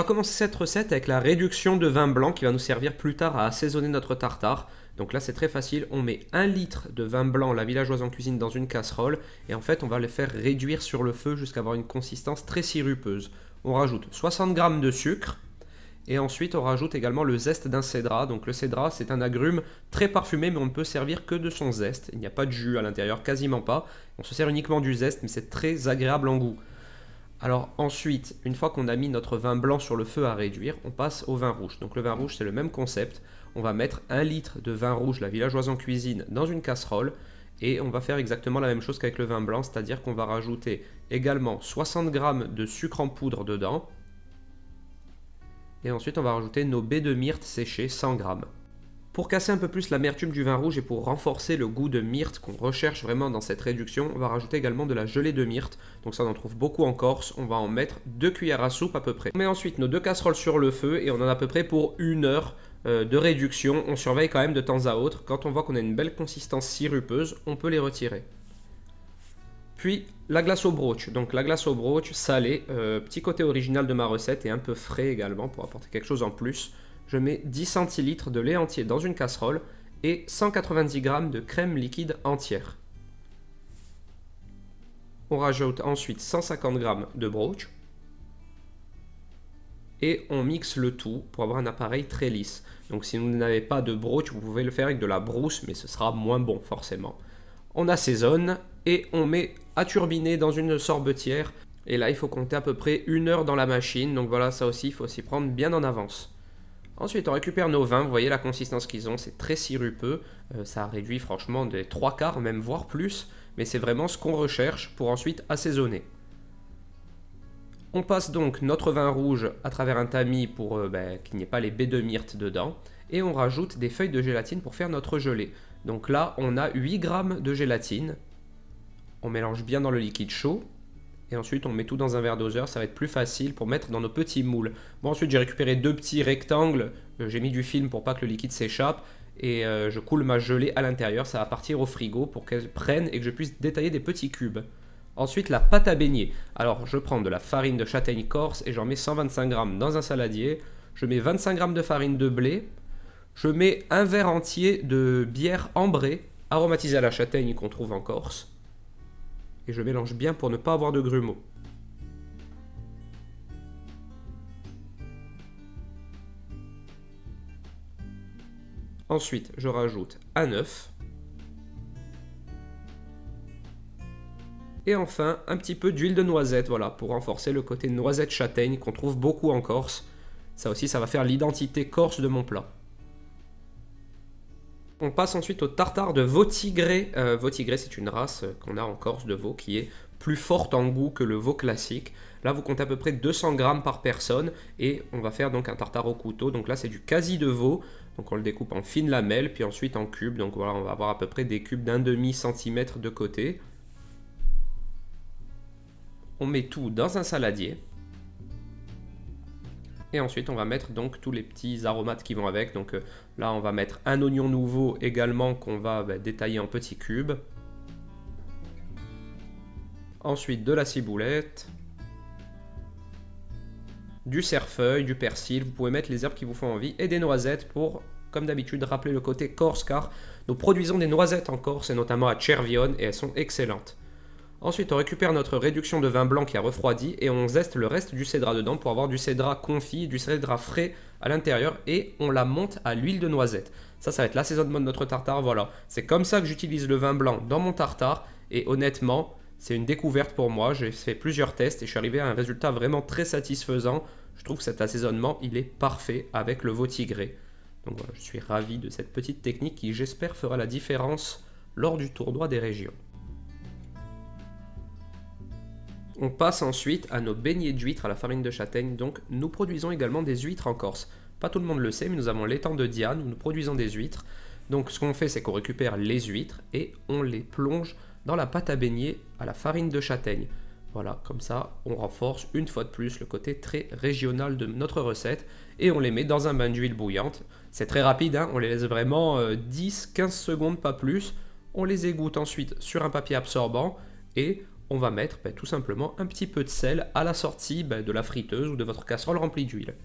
va commencer cette recette avec la réduction de vin blanc qui va nous servir plus tard à assaisonner notre tartare. Donc là c'est très facile, on met 1 litre de vin blanc, la villageoise en cuisine, dans une casserole et en fait on va le faire réduire sur le feu jusqu'à avoir une consistance très sirupeuse. On rajoute 60 g de sucre et ensuite on rajoute également le zeste d'un cédrat. Donc le cédrat c'est un agrume très parfumé mais on ne peut servir que de son zeste, il n'y a pas de jus à l'intérieur, quasiment pas. On se sert uniquement du zeste mais c'est très agréable en goût. Alors ensuite, une fois qu'on a mis notre vin blanc sur le feu à réduire, on passe au vin rouge. Donc le vin rouge, c'est le même concept. On va mettre 1 litre de vin rouge, la villageoise en cuisine, dans une casserole. Et on va faire exactement la même chose qu'avec le vin blanc, c'est-à-dire qu'on va rajouter également 60 g de sucre en poudre dedans. Et ensuite, on va rajouter nos baies de myrte séchées, 100 g. Pour casser un peu plus l'amertume du vin rouge et pour renforcer le goût de myrte qu'on recherche vraiment dans cette réduction, on va rajouter également de la gelée de myrte. Donc ça on en trouve beaucoup en Corse, on va en mettre 2 cuillères à soupe à peu près. On met ensuite nos 2 casseroles sur le feu et on en a à peu près pour 1 heure de réduction. On surveille quand même de temps à autre. Quand on voit qu'on a une belle consistance sirupeuse, on peut les retirer. Puis la glace au broach. Donc la glace au broach salée, petit côté original de ma recette et un peu frais également pour apporter quelque chose en plus. Je mets 10 centilitres de lait entier dans une casserole et 190 g de crème liquide entière. On rajoute ensuite 150 g de broach et on mixe le tout pour avoir un appareil très lisse. Donc si vous n'avez pas de broach, vous pouvez le faire avec de la brousse, mais ce sera moins bon forcément. On assaisonne et on met à turbiner dans une sorbetière. Et là, il faut compter à peu près 1 heure dans la machine. Donc voilà, ça aussi, il faut s'y prendre bien en avance. Ensuite, on récupère nos vins, vous voyez la consistance qu'ils ont, c'est très sirupeux, ça réduit franchement des 3/4, même voire plus, mais c'est vraiment ce qu'on recherche pour ensuite assaisonner. On passe donc notre vin rouge à travers un tamis pour qu'il n'y ait pas les baies de myrte dedans, et on rajoute des feuilles de gélatine pour faire notre gelée. Donc là, on a 8 g de gélatine, on mélange bien dans le liquide chaud, et ensuite on met tout dans un verre doseur, ça va être plus facile pour mettre dans nos petits moules. Bon, ensuite j'ai récupéré 2 petits rectangles, j'ai mis du film pour pas que le liquide s'échappe et je coule ma gelée à l'intérieur, ça va partir au frigo pour qu'elle prenne et que je puisse détailler des petits cubes. Ensuite la pâte à beignet, alors je prends de la farine de châtaigne corse et j'en mets 125 g dans un saladier, je mets 25 g de farine de blé, je mets un verre entier de bière ambrée aromatisée à la châtaigne qu'on trouve en Corse. Et je mélange bien pour ne pas avoir de grumeaux. Ensuite, je rajoute un œuf. Et enfin, un petit peu d'huile de noisette, voilà, pour renforcer le côté noisette châtaigne qu'on trouve beaucoup en Corse. Ça aussi, ça va faire l'identité corse de mon plat. On passe ensuite au tartare de veau tigré. Veau tigré, c'est une race qu'on a en Corse de veau qui est plus forte en goût que le veau classique. Là, vous comptez à peu près 200 g par personne et on va faire donc un tartare au couteau. Donc là, c'est du quasi de veau. Donc on le découpe en fines lamelles puis ensuite en cubes. Donc voilà, on va avoir à peu près des cubes d'1,5 cm de côté. On met tout dans un saladier. Et ensuite, on va mettre donc tous les petits aromates qui vont avec. Donc là, on va mettre un oignon nouveau également qu'on va détailler en petits cubes. Ensuite, de la ciboulette, du cerfeuil, du persil. Vous pouvez mettre les herbes qui vous font envie et des noisettes pour, comme d'habitude, rappeler le côté corse car nous produisons des noisettes en Corse et notamment à Cervione et elles sont excellentes. Ensuite, on récupère notre réduction de vin blanc qui a refroidi et on zeste le reste du cédrat dedans pour avoir du cédrat confit, du cédrat frais à l'intérieur et on la monte à l'huile de noisette. Ça va être l'assaisonnement de notre tartare, voilà. C'est comme ça que j'utilise le vin blanc dans mon tartare et honnêtement, c'est une découverte pour moi. J'ai fait plusieurs tests et je suis arrivé à un résultat vraiment très satisfaisant. Je trouve que cet assaisonnement, il est parfait avec le veau tigré. Donc voilà, je suis ravi de cette petite technique qui, j'espère, fera la différence lors du tournoi des régions. On passe ensuite à nos beignets d'huîtres à la farine de châtaigne, donc nous produisons également des huîtres en Corse. Pas tout le monde le sait, mais nous avons l'étang de Diane où nous produisons des huîtres. Donc ce qu'on fait, c'est qu'on récupère les huîtres et on les plonge dans la pâte à beignets à la farine de châtaigne. Voilà, comme ça, on renforce une fois de plus le côté très régional de notre recette et on les met dans un bain d'huile bouillante. C'est très rapide, hein, on les laisse vraiment 10-15 secondes, pas plus. On les égoutte ensuite sur un papier absorbant et on va mettre tout simplement un petit peu de sel à la sortie de la friteuse ou de votre casserole remplie d'huile.